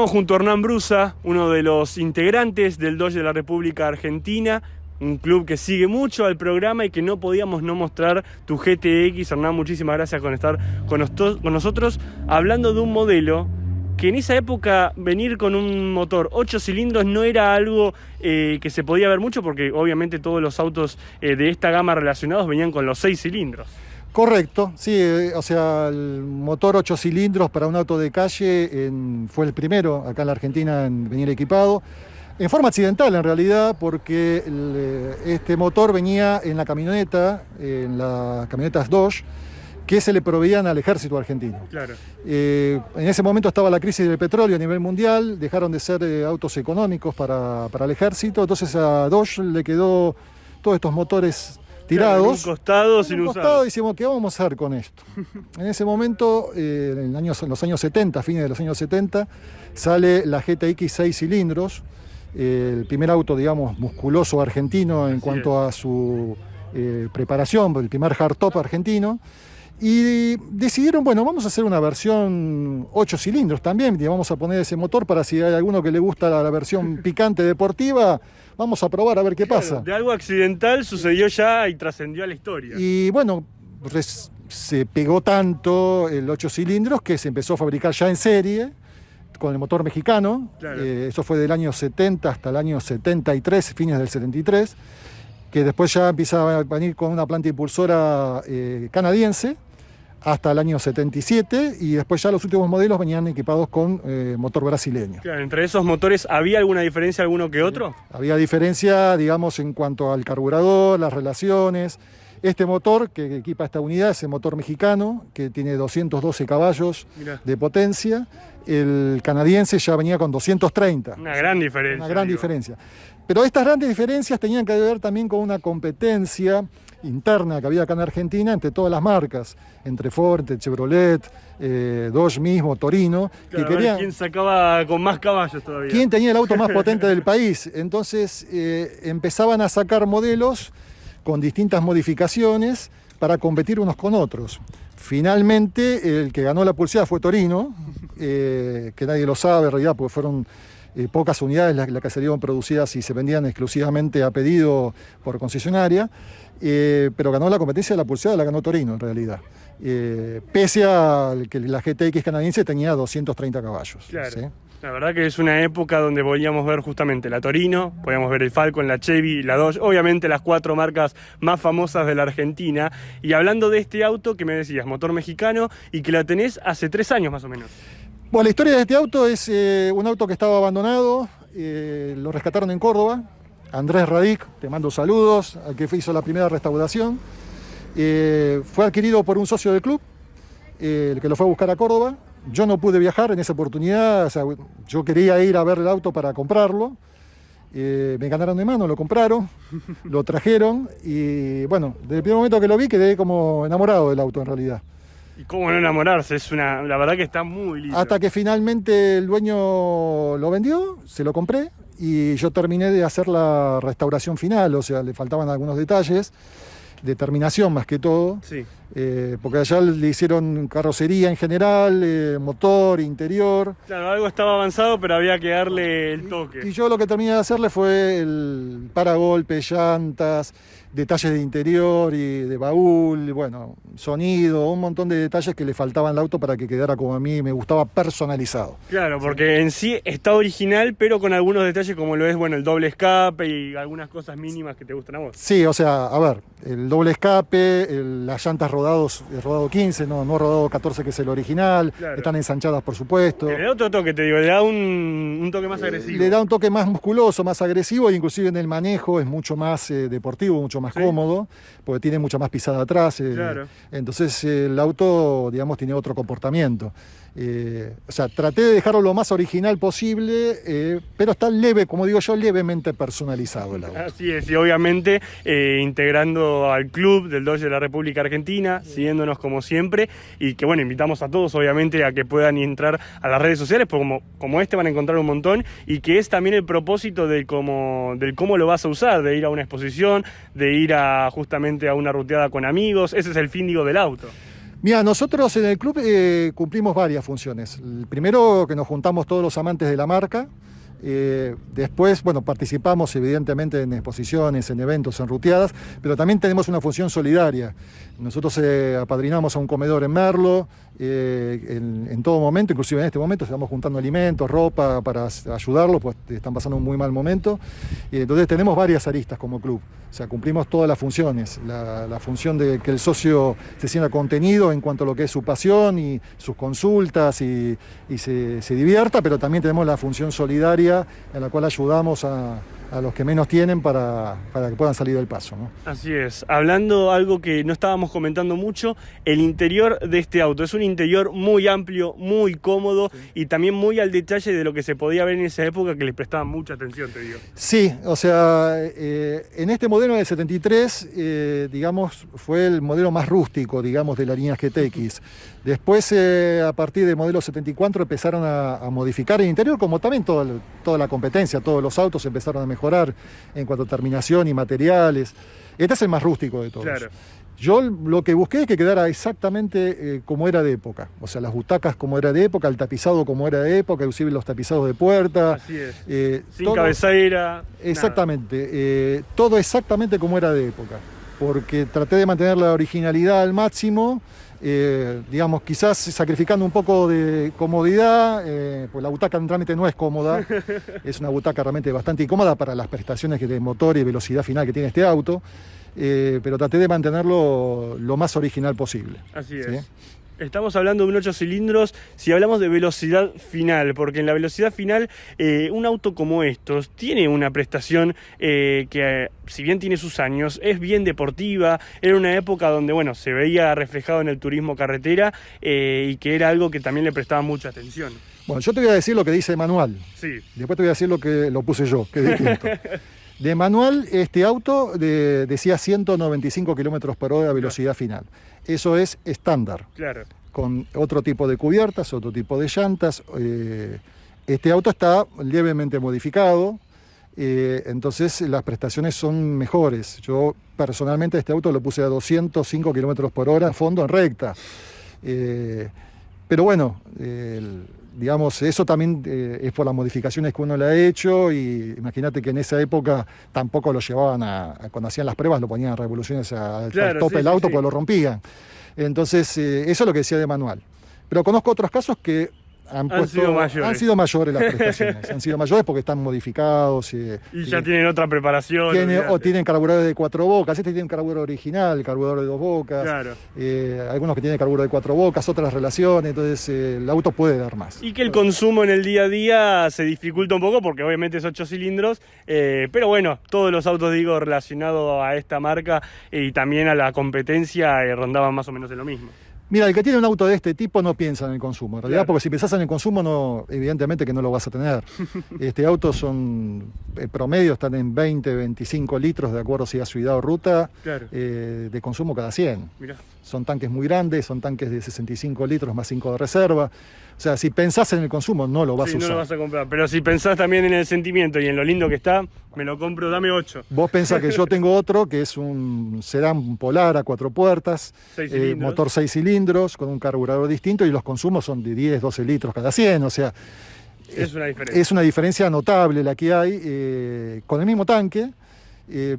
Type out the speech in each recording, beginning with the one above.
Estamos junto a Hernán Brusa, uno de los integrantes del Dodge de la República Argentina, un club que sigue mucho al programa y que no podíamos no mostrar tu GTX. Hernán, muchísimas gracias por estar con nosotros, hablando de un modelo que en esa época venir con un motor 8 cilindros no era algo que se podía ver mucho, porque obviamente todos los autos de esta gama relacionados venían con los 6 cilindros. Correcto, sí, o sea, el motor 8 cilindros para un auto de calle fue el primero acá en la Argentina en venir equipado, en forma accidental en realidad, porque este motor venía en la camioneta, en las camionetas Dodge, que se le proveían al ejército argentino. Claro. En ese momento estaba la crisis del petróleo a nivel mundial, dejaron de ser autos económicos para el ejército, entonces a Dodge le quedó todos estos motores tirados, claro, sin usar. Y decimos, ¿qué vamos a hacer con esto? En ese momento, en los años 70, fines de los años 70, sale la GTX 6 cilindros, el primer auto, digamos, musculoso argentino en cuanto a su preparación, el primer hardtop argentino. Y decidieron, bueno, vamos a hacer una versión 8 cilindros también, y vamos a poner ese motor para si hay alguno que le gusta la versión picante deportiva, vamos a probar a ver qué pasa. De algo accidental sucedió ya y trascendió a la historia. Y bueno, se pegó tanto el 8 cilindros que se empezó a fabricar ya en serie, con el motor mexicano. Claro. Eso fue del año 70 hasta el año 73, fines del 73, que después ya empieza a venir con una planta impulsora canadiense, hasta el año 77, y después ya los últimos modelos venían equipados con motor brasileño. Claro, ¿entre esos motores había alguna diferencia, alguno que otro? Había diferencia, digamos, en cuanto al carburador, las relaciones. Este motor que equipa esta unidad es el motor mexicano, que tiene 212 caballos de potencia. El canadiense ya venía con 230. Una gran diferencia. Una gran diferencia. Pero estas grandes diferencias tenían que ver también con una competencia interna que había acá en Argentina entre todas las marcas, entre Ford, entre Chevrolet, Dodge mismo, Torino, claro, que querían, ¿quién sacaba con más caballos todavía? ¿Quién tenía el auto más potente del país? Entonces empezaban a sacar modelos con distintas modificaciones para competir unos con otros. Finalmente el que ganó la pulseada fue Torino, que nadie lo sabe en realidad porque fueron pocas unidades las que salieron producidas y se vendían exclusivamente a pedido por concesionaria, pero ganó la competencia de la pulseada, la ganó Torino en realidad, pese a que la GTX canadiense tenía 230 caballos. Claro. ¿Sí? La verdad que es una época donde podíamos ver justamente la Torino, podíamos ver el Falcon, la Chevy, la Dodge, obviamente las 4 marcas más famosas de la Argentina. Y hablando de este auto que me decías, motor mexicano, y que la tenés hace 3 años más o menos. Bueno, la historia de este auto es un auto que estaba abandonado, lo rescataron en Córdoba. Andrés Radic, te mando saludos, al que hizo la primera restauración. Fue adquirido por un socio del club, el que lo fue a buscar a Córdoba. Yo no pude viajar en esa oportunidad, o sea, yo quería ir a ver el auto para comprarlo. Me ganaron de mano, lo compraron, lo trajeron y bueno, desde el primer momento que lo vi quedé como enamorado del auto en realidad. ¿Y cómo no enamorarse? La verdad que está muy lindo. Hasta que finalmente el dueño lo vendió, se lo compré y yo terminé de hacer la restauración final, o sea, le faltaban algunos detalles de terminación más que todo, sí. Porque allá le hicieron carrocería en general, motor, interior. Claro, algo estaba avanzado, pero había que darle el toque. Y yo lo que terminé de hacerle fue el paragolpe, llantas, detalles de interior y de baúl, bueno, sonido, un montón de detalles que le faltaban al auto para que quedara como a mí me gustaba, personalizado. Claro, porque en sí está original, pero con algunos detalles como lo es, bueno, el doble escape y algunas cosas mínimas que te gustan a vos. Sí, o sea, a ver, el doble escape, las llantas rodado 15, no rodado 14 que es el original, claro. Están ensanchadas por supuesto. Le da otro toque, te digo, le da un toque más agresivo. Le da un toque más musculoso, más agresivo, e inclusive en el manejo es mucho más deportivo, mucho más cómodo, porque tiene mucha más pisada atrás. Claro. Entonces el auto, digamos, tiene otro comportamiento. O sea, traté de dejarlo lo más original posible, pero está leve, como digo yo, levemente personalizado el auto. Así es, y obviamente integrando al club del Dodge de la República Argentina, siguiéndonos como siempre, y que bueno, invitamos a todos obviamente a que puedan entrar a las redes sociales, porque como este van a encontrar un montón, y que es también el propósito del cómo lo vas a usar, de ir a una exposición, de ir justamente a una ruteada con amigos. Ese es el fin, digo, del auto. Mira, nosotros en el club cumplimos varias funciones. El primero, que nos juntamos todos los amantes de la marca. Después, bueno, participamos evidentemente en exposiciones, en eventos, en ruteadas, pero también tenemos una función solidaria. Nosotros apadrinamos a un comedor en Merlo, en todo momento, inclusive en este momento estamos juntando alimentos, ropa para ayudarlos, pues están pasando un muy mal momento. Entonces tenemos varias aristas como club, o sea, cumplimos todas las funciones, la función de que el socio se sienta contenido en cuanto a lo que es su pasión y sus consultas y se divierta, pero también tenemos la función solidaria en la cual ayudamos a los que menos tienen para que puedan salir del paso, ¿no? Así es. Hablando algo que no estábamos comentando mucho, el interior de este auto. Es un interior muy amplio, muy cómodo, sí, y también muy al detalle de lo que se podía ver en esa época, que les prestaban mucha atención, te digo. Sí, o sea, en este modelo del 73, digamos, fue el modelo más rústico, digamos, de la línea GTX. Después, a partir del modelo 74, empezaron a modificar el interior, como también toda la competencia, todos los autos empezaron a mejorar en cuanto a terminación y materiales. Este es el más rústico de todos. Claro. Yo lo que busqué es que quedara exactamente como era de época. O sea, las butacas como era de época, el tapizado como era de época, inclusive los tapizados de puerta. Así es. Sin cabecera. Exactamente. Todo exactamente como era de época. Porque traté de mantener la originalidad al máximo. Digamos, quizás sacrificando un poco de comodidad, pues la butaca realmente no es cómoda, es una butaca realmente bastante incómoda para las prestaciones de motor y velocidad final que tiene este auto, pero traté de mantenerlo lo más original posible. Así es. ¿Sí? Estamos hablando de un 8 cilindros, si hablamos de velocidad final, porque en la velocidad final un auto como estos tiene una prestación que, si bien tiene sus años, es bien deportiva. Era una época donde, bueno, se veía reflejado en el turismo carretera y que era algo que también le prestaba mucha atención. Bueno, yo te voy a decir lo que dice el manual. Sí. Después te voy a decir lo que lo puse yo, que es distinto. De manual, este auto decía 195 km/h de velocidad final. Eso es estándar. Claro. Con otro tipo de cubiertas, otro tipo de llantas. Este auto está levemente modificado, entonces las prestaciones son mejores. Yo personalmente este auto lo puse a 205 km/h a fondo en recta. Pero bueno, digamos, eso también es por las modificaciones que uno le ha hecho, y imagínate que en esa época tampoco lo llevaban cuando hacían las pruebas lo ponían a revoluciones al tope del auto, pues lo rompían. Entonces, eso es lo que decía de manual. Pero conozco otros casos que han sido mayores las prestaciones, han sido mayores porque están modificados. Y ya tienen otra preparación. Tienen carburadores de 4 bocas, este tiene un carburador original, carburador de 2 bocas, claro. Algunos que tienen carburador de 4 bocas, otras relaciones, entonces el auto puede dar más. Y que el consumo en el día a día se dificulta un poco porque obviamente es 8 cilindros, pero bueno, todos los autos, digo, relacionados a esta marca y también a la competencia rondaban más o menos en lo mismo. Mira, el que tiene un auto de este tipo no piensa en el consumo, en realidad, claro, porque si pensás en el consumo, no, evidentemente que no lo vas a tener. Este auto promedio están en 20, 25 litros, de acuerdo si a ciudad o ruta, claro, de consumo cada 100. Mirá. Son tanques muy grandes, son tanques de 65 litros más 5 de reserva. O sea, si pensás en el consumo, no lo vas a usar. No lo vas a comprar, pero si pensás también en el sentimiento y en lo lindo que está, me lo compro, dame 8. Vos pensás que yo tengo otro, que es un sedán Polar a 4 puertas, motor 6 cilindros, con un carburador distinto, y los consumos son de 10, 12 litros cada 100, o sea... Es una diferencia notable la que hay, con el mismo tanque,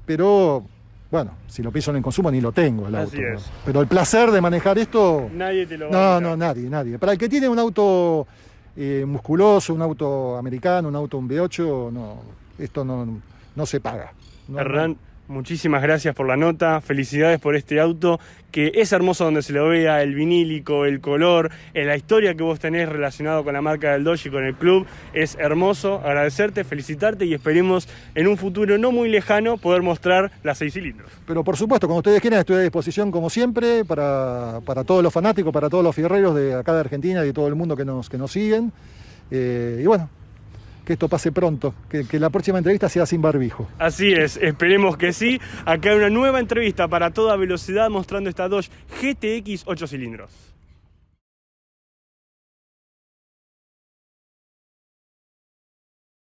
pero... Bueno, si lo pienso en el consumo ni lo tengo el auto. ¿No? Pero el placer de manejar esto... Nadie te lo va a dejar. Nadie. Para el que tiene un auto musculoso, un auto americano, un auto un V8, no, esto no se paga. Hernán, muchísimas gracias por la nota, felicidades por este auto, que es hermoso donde se lo vea, el vinílico, el color, la historia que vos tenés relacionado con la marca del Dodge y con el club, es hermoso. Agradecerte, felicitarte y esperemos en un futuro no muy lejano poder mostrar las 6 cilindros. Pero por supuesto, cuando ustedes quieran, estoy a disposición como siempre para todos los fanáticos, para todos los fierreros de acá de Argentina y de todo el mundo que nos siguen. Y bueno, que esto pase pronto, que la próxima entrevista sea sin barbijo. Así es, esperemos que sí. Acá hay una nueva entrevista para toda velocidad mostrando esta Dodge GTX 8 cilindros.